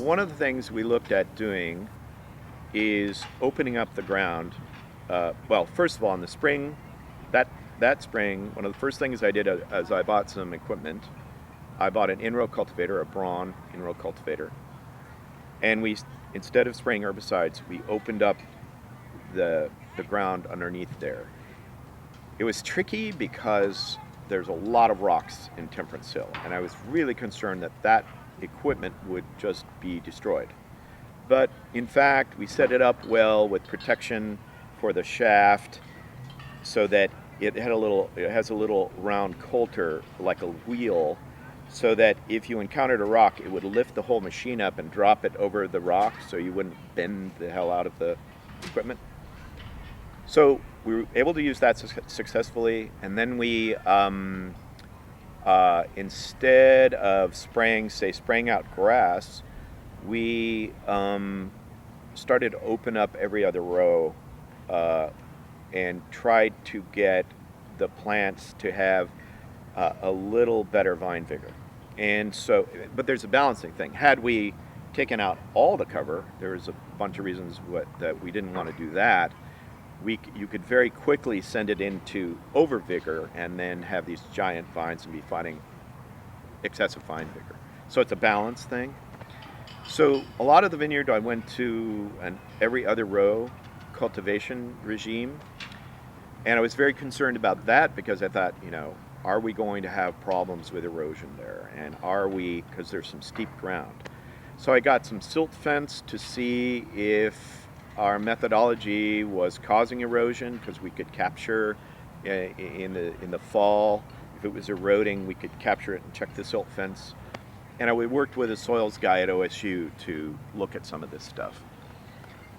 one of the things we looked at doing is opening up the ground. Well, first of all, in the spring, that spring, one of the first things I did as I bought some equipment, I bought an in-row cultivator, a Braun in-row cultivator, and instead of spraying herbicides, we opened up the ground underneath there. It was tricky because there's a lot of rocks in Temperance Hill, and I was really concerned that equipment would just be destroyed. But in fact, we set it up well with protection for the shaft so that it has a little round coulter like a wheel, so that if you encountered a rock, it would lift the whole machine up and drop it over the rock so you wouldn't bend the hell out of the equipment. So we were able to use that successfully, and then we, instead of spraying out grass, we started to open up every other row and tried to get the plants to have a little better vine vigor. And so, but there's a balancing thing. Had we taken out all the cover, there was a bunch of reasons that we didn't want to do that. You could very quickly send it into over vigor and then have these giant vines and be fighting excessive vine vigor. So it's a balance thing. So a lot of the vineyard I went to an every other row cultivation regime, and I was very concerned about that because I thought, are we going to have problems with erosion there? And because there's some steep ground. So I got some silt fence to see if our methodology was causing erosion, because we could capture in the fall, if it was eroding, we could capture it and check the silt fence. And we worked with a soils guy at OSU to look at some of this stuff.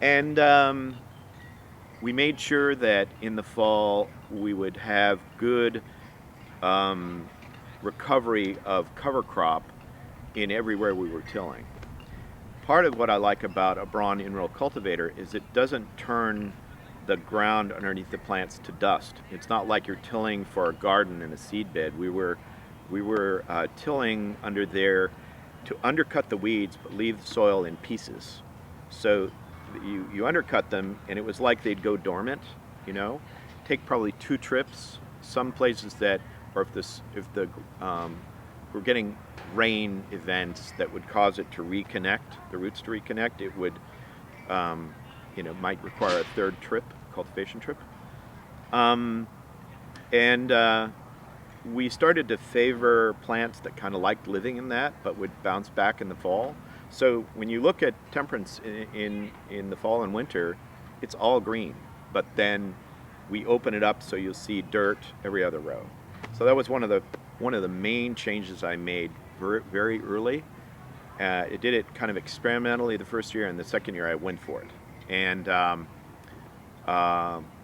And we made sure that in the fall we would have good recovery of cover crop in everywhere we were tilling. Part of what I like about a Braun in-row cultivator is it doesn't turn the ground underneath the plants to dust. It's not like you're tilling for a garden in a seed bed. We were tilling under there to undercut the weeds but leave the soil in pieces. So you undercut them, and it was like they'd go dormant. Take probably 2 trips. Some places that, or if we're getting rain events that would cause it to reconnect, the roots to reconnect, it would, might require a 3rd trip, cultivation trip. We started to favor plants that kind of liked living in that, but would bounce back in the fall. So when you look at Temperance in the fall and winter, it's all green, but then we open it up so you'll see dirt every other row. So that was one of the main changes I made very early. It did it kind of experimentally the first year, and the second year I went for it. And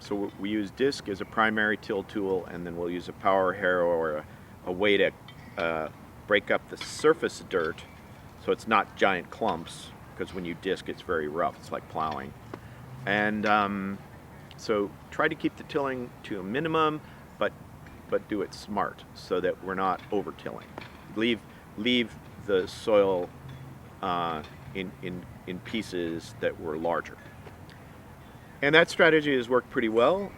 so we use disc as a primary till tool, and then we'll use a power harrow or a way to break up the surface dirt so it's not giant clumps, because when you disc it's very rough, it's like plowing. And so try to keep the tilling to a minimum, but do it smart so that we're not over tilling. Leave the soil in pieces that were larger. And that strategy has worked pretty well.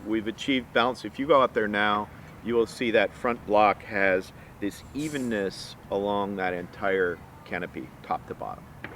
We've achieved balance. If you go out there now, you will see that front block has this evenness along that entire canopy, top to bottom.